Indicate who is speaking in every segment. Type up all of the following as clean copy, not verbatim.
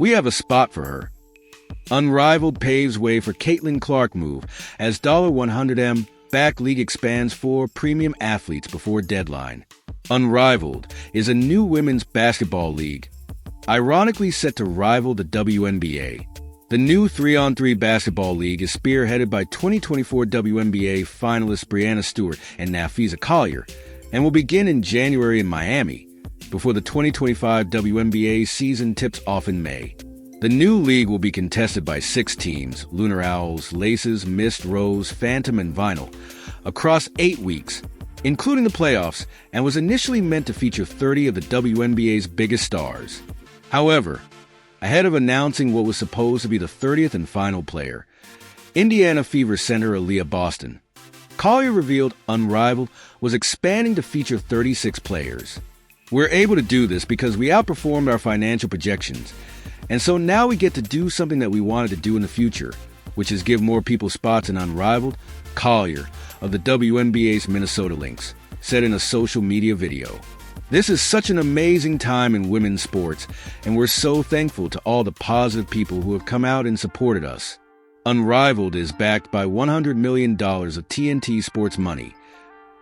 Speaker 1: We have a spot for her. Unrivaled paves way for Caitlin Clark move as $100M back league expands for premium athletes before deadline. Unrivaled is a new women's basketball league, ironically set to rival the WNBA. The new 3-on-3 basketball league is spearheaded by 2024 WNBA finalists Breanna Stewart and Nafisa Collier and will begin in January in Miami before the 2025 WNBA season tips off in May. The new league will be contested by 6 teams, Lunar Owls, Laces, Mist, Rose, Phantom, and Vinyl, across 8 weeks, including the playoffs, and was initially meant to feature 30 of the WNBA's biggest stars. However, ahead of announcing what was supposed to be the 30th and final player, Indiana Fever center Aaliyah Boston, Collier revealed Unrivaled was expanding to feature 36 players. We're able to do this because we outperformed our financial projections, and so now we get to do something that we wanted to do in the future, which is give more people spots in Unrivaled. Collier of the WNBA's Minnesota Lynx said in a social media video. This is such an amazing time in women's sports, and we're so thankful to all the positive people who have come out and supported us. Unrivaled is backed by $100 million of TNT sports money,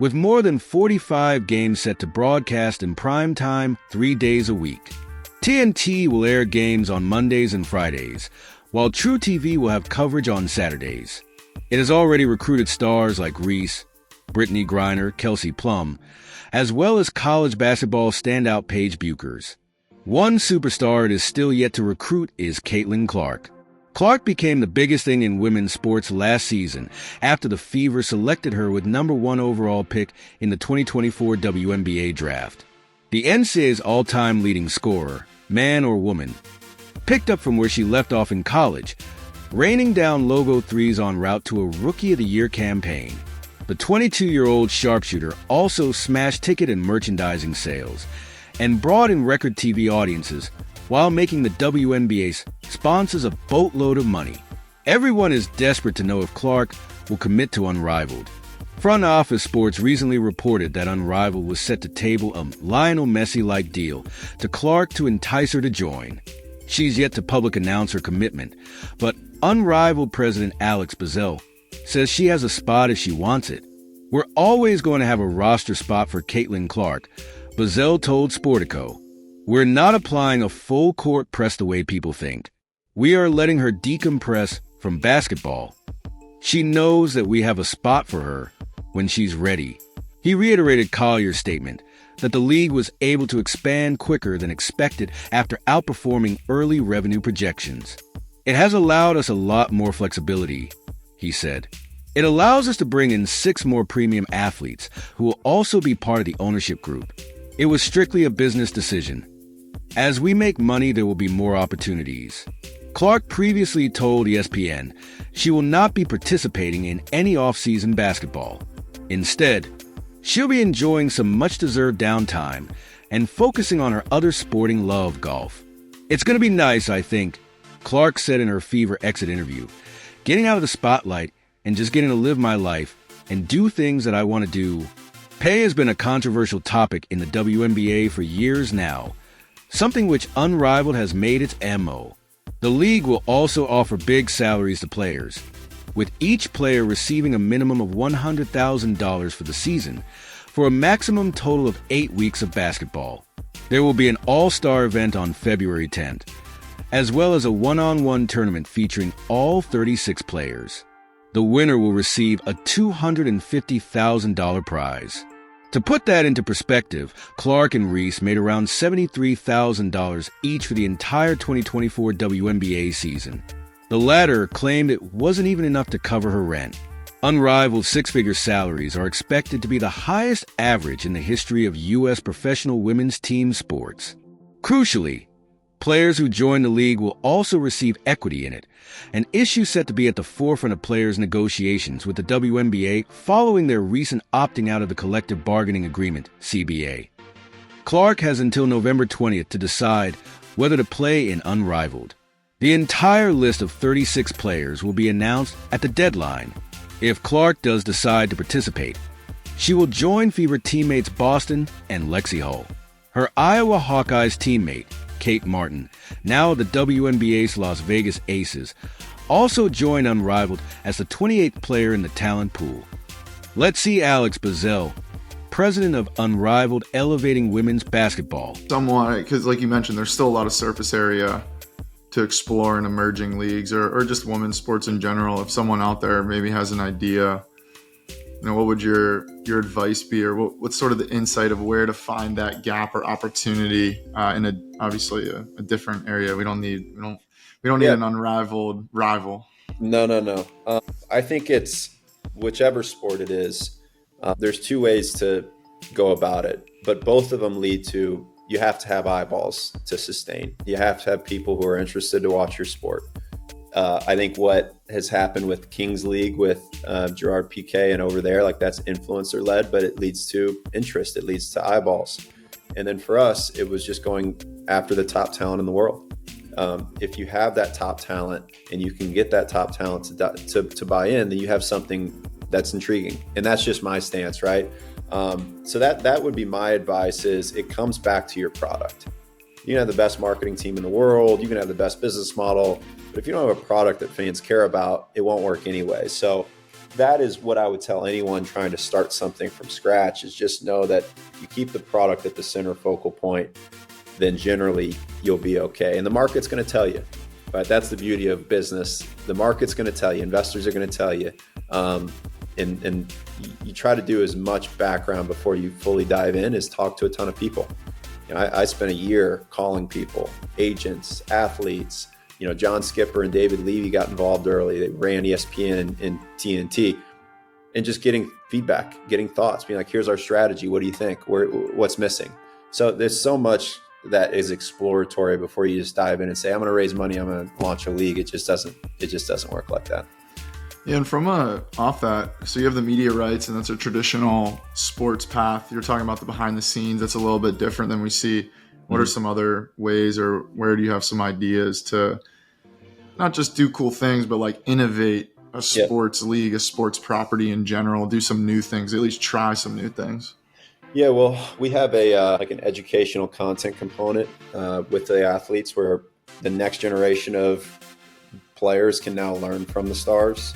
Speaker 1: with more than 45 games set to broadcast in prime time 3 days a week. TNT will air games on Mondays and Fridays, while True TV will have coverage on Saturdays. It has already recruited stars like Reese, Brittany Griner, Kelsey Plum, as well as college basketball standout Paige Buchers. One superstar it is still yet to recruit is Caitlin Clark. Clark became the biggest thing in women's sports last season after the Fever selected her with #1 overall pick in the 2024 WNBA draft. The NCAA's all-time leading scorer, man or woman, picked up from where she left off in college, raining down logo threes en route to a Rookie of the Year campaign. The 22-year-old sharpshooter also smashed ticket and merchandising sales and brought in record TV audiences while making the WNBA's sponsors a boatload of money. Everyone is desperate to know if Clark will commit to Unrivaled. Front Office Sports recently reported that Unrivaled was set to table a Lionel Messi-like deal to Clark to entice her to join. She's yet to public announce her commitment, but Unrivaled president Alex Bazell says she has a spot if she wants it. We're always going to have a roster spot for Caitlin Clark, Bazell told Sportico. We're not applying a full court press the way people think. We are letting her decompress from basketball. She knows that we have a spot for her when she's ready. He reiterated Collier's statement that the league was able to expand quicker than expected after outperforming early revenue projections. It has allowed us a lot more flexibility, he said. It allows us to bring in 6 more premium athletes who will also be part of the ownership group. It was strictly a business decision. As we make money, there will be more opportunities. Clark previously told ESPN she will not be participating in any off-season basketball. Instead, she'll be enjoying some much-deserved downtime and focusing on her other sporting love, golf. It's going to be nice, I think, Clark said in her Fever exit interview, getting out of the spotlight and just getting to live my life and do things that I want to do. Pay has been a controversial topic in the WNBA for years now, something which Unrivaled has made its MO. The league will also offer big salaries to players, with each player receiving a minimum of $100,000 for the season, for a maximum total of 8 weeks of basketball. There will be an all-star event on February 10th, as well as a one-on-one tournament featuring all 36 players. The winner will receive a $250,000 prize. To put that into perspective, Clark and Reese made around $73,000 each for the entire 2024 WNBA season. The latter claimed it wasn't even enough to cover her rent. Unrivaled 6-figure salaries are expected to be the highest average in the history of U.S. professional women's team sports. Crucially, players who join the league will also receive equity in it, an issue set to be at the forefront of players' negotiations with the WNBA following their recent opting out of the Collective Bargaining Agreement, CBA. Clark has until November 20th to decide whether to play in Unrivaled. The entire list of 36 players will be announced at the deadline. If Clark does decide to participate, she will join Fever teammates Boston and Lexi Hull. Her Iowa Hawkeyes teammate, Kate Martin, now the WNBA's Las Vegas Aces, also joined Unrivaled as the 28th player in the talent pool. Let's see Alex Bazell, president of Unrivaled, elevating women's basketball.
Speaker 2: Somewhat, because like you mentioned, there's still a lot of surface area to explore in emerging leagues or just women's sports in general. If someone out there maybe has an idea, what would your advice be, or what's sort of the insight of where to find that gap or opportunity in obviously a different area? We don't need an unrivaled rival.
Speaker 3: No. I think it's whichever sport it is. There's two ways to go about it, but both of them lead to you have to have eyeballs to sustain. You have to have people who are interested to watch your sport. I think what has happened with Kings League with Gerard Piqué and over there, like that's influencer led, but it leads to interest. It leads to eyeballs. And then for us, it was just going after the top talent in the world. If you have that top talent and you can get that top talent to buy in, then you have something that's intriguing. And that's just my stance, right? So that would be my advice is it comes back to your product. You can have the best marketing team in the world. You can have the best business model. But if you don't have a product that fans care about, it won't work anyway. So that is what I would tell anyone trying to start something from scratch is just know that you keep the product at the center focal point, then generally you'll be okay. And the market's going to tell you, right? That's the beauty of business. The market's going to tell you, investors are going to tell you. And you try to do as much background before you fully dive in is talk to a ton of people. I spent a year calling people, agents, athletes. John Skipper and David Levy got involved early. They ran ESPN and TNT, and just getting feedback, getting thoughts, being like, here's our strategy. What do you think? What's missing? So there's so much that is exploratory before you just dive in and say, I'm going to raise money. I'm going to launch a league. It just doesn't work like that.
Speaker 2: Yeah, and from off that, so you have the media rights, and that's a traditional sports path. You're talking about the behind the scenes. That's a little bit different than we see. What are some other ways, or where do you have some ideas to not just do cool things, but like innovate a sports league, a sports property in general, do some new things, at least try some new things?
Speaker 3: Yeah, well, we have an educational content component with the athletes where the next generation of players can now learn from the stars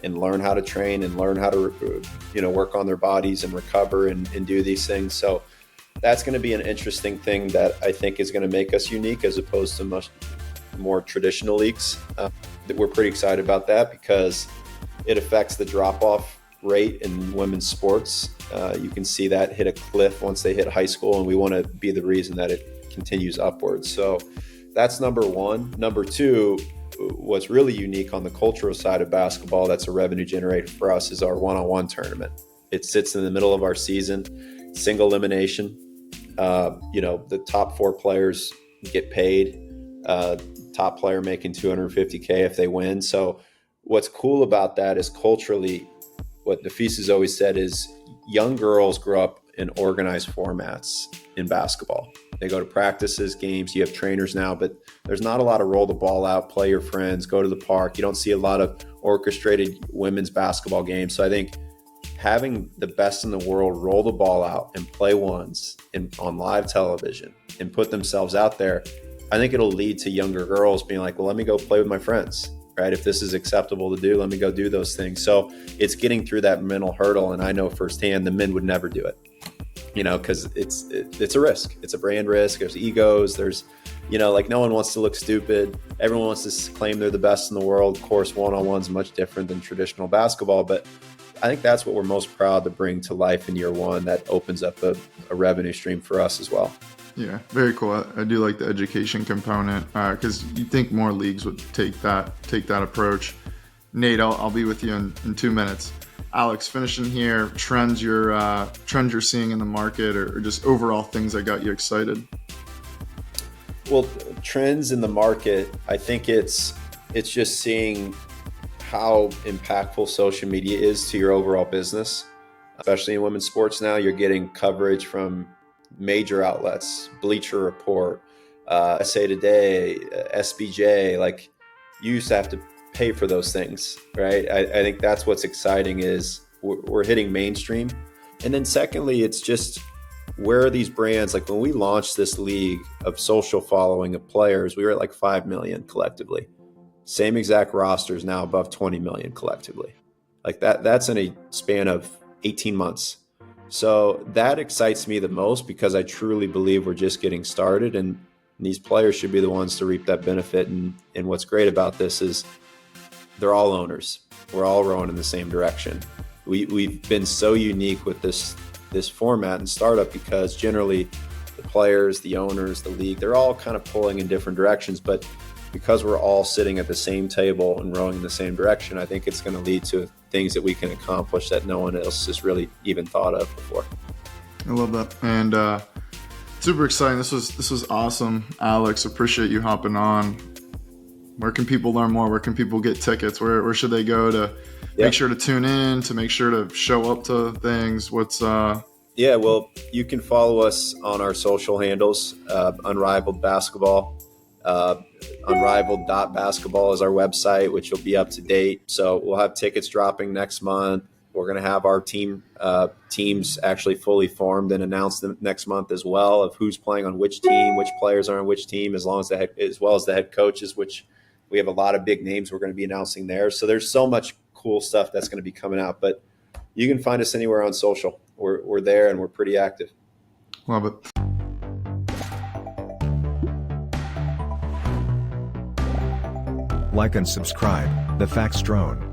Speaker 3: and learn how to train and learn how to, work on their bodies and recover and do these things. So that's going to be an interesting thing that I think is going to make us unique as opposed to much more traditional leagues. We're pretty excited about that because it affects the drop-off rate in women's sports. You can see that hit a cliff once they hit high school, and we want to be the reason that it continues upwards. So that's number one. Number two, what's really unique on the cultural side of basketball that's a revenue generator for us is our one-on-one tournament. It sits in the middle of our season, single elimination. The top four players get paid, top player making $250K if they win. So what's cool about that is culturally, what Nafis has always said is young girls grow up in organized formats in basketball. They go to practices, games, you have trainers now, but there's not a lot of roll the ball out, play your friends, go to the park. You don't see a lot of orchestrated women's basketball games. So I think having the best in the world roll the ball out and play ones on live television and put themselves out there, I think it'll lead to younger girls being like, well, let me go play with my friends, right? If this is acceptable to do, let me go do those things. So it's getting through that mental hurdle. And I know firsthand the men would never do it, because it's a risk. It's a brand risk. There's egos. There's, no one wants to look stupid. Everyone wants to claim they're the best in the world. Of course, one-on-one's much different than traditional basketball, but I think that's what we're most proud to bring to life in year one. That opens up a revenue stream for us as well.
Speaker 2: Yeah, very cool. I do like the education component because you'd think more leagues would take that approach. Nate, I'll be with you in 2 minutes. Alex, finishing here, trends you're seeing in the market or just overall things that got you excited?
Speaker 3: Well, trends in the market, I think it's just seeing how impactful social media is to your overall business, especially in women's sports now. You're getting coverage from major outlets, Bleacher Report, SA Today, SBJ. Like, you used to have to pay for those things, right? I think that's what's exciting is we're hitting mainstream. And then secondly, it's just where are these brands? Like when we launched this league of social following of players, we were at like 5 million collectively. Same exact rosters now above 20 million collectively. Like that's in a span of 18 months. So that excites me the most because I truly believe we're just getting started, and these players should be the ones to reap that benefit. And what's great about this is they're all owners. We're all rowing in the same direction. We've been so unique with this format and startup because generally the players, the owners, the league, they're all kind of pulling in different directions. But because we're all sitting at the same table and rowing in the same direction, I think it's going to lead to things that we can accomplish that no one else has really even thought of before.
Speaker 2: I love that. And super exciting. This was awesome. Alex, appreciate you hopping on. Where can people learn more? Where can people get tickets? Where should they go to make sure to tune in, to make sure to show up to things?
Speaker 3: Yeah, well, you can follow us on our social handles, Unrivaled Basketball. Unrivaled.basketball is our website, which will be up to date. So we'll have tickets dropping next month. We're going to have our teams actually fully formed and announced next month as well, of who's playing on which team, which players are on which team, as well as the head coaches, which we have a lot of big names we're going to be announcing there. So there's so much cool stuff that's going to be coming out. But you can find us anywhere on social. We're there and we're pretty active.
Speaker 2: Love it.
Speaker 4: Like and subscribe, The Facts Drone.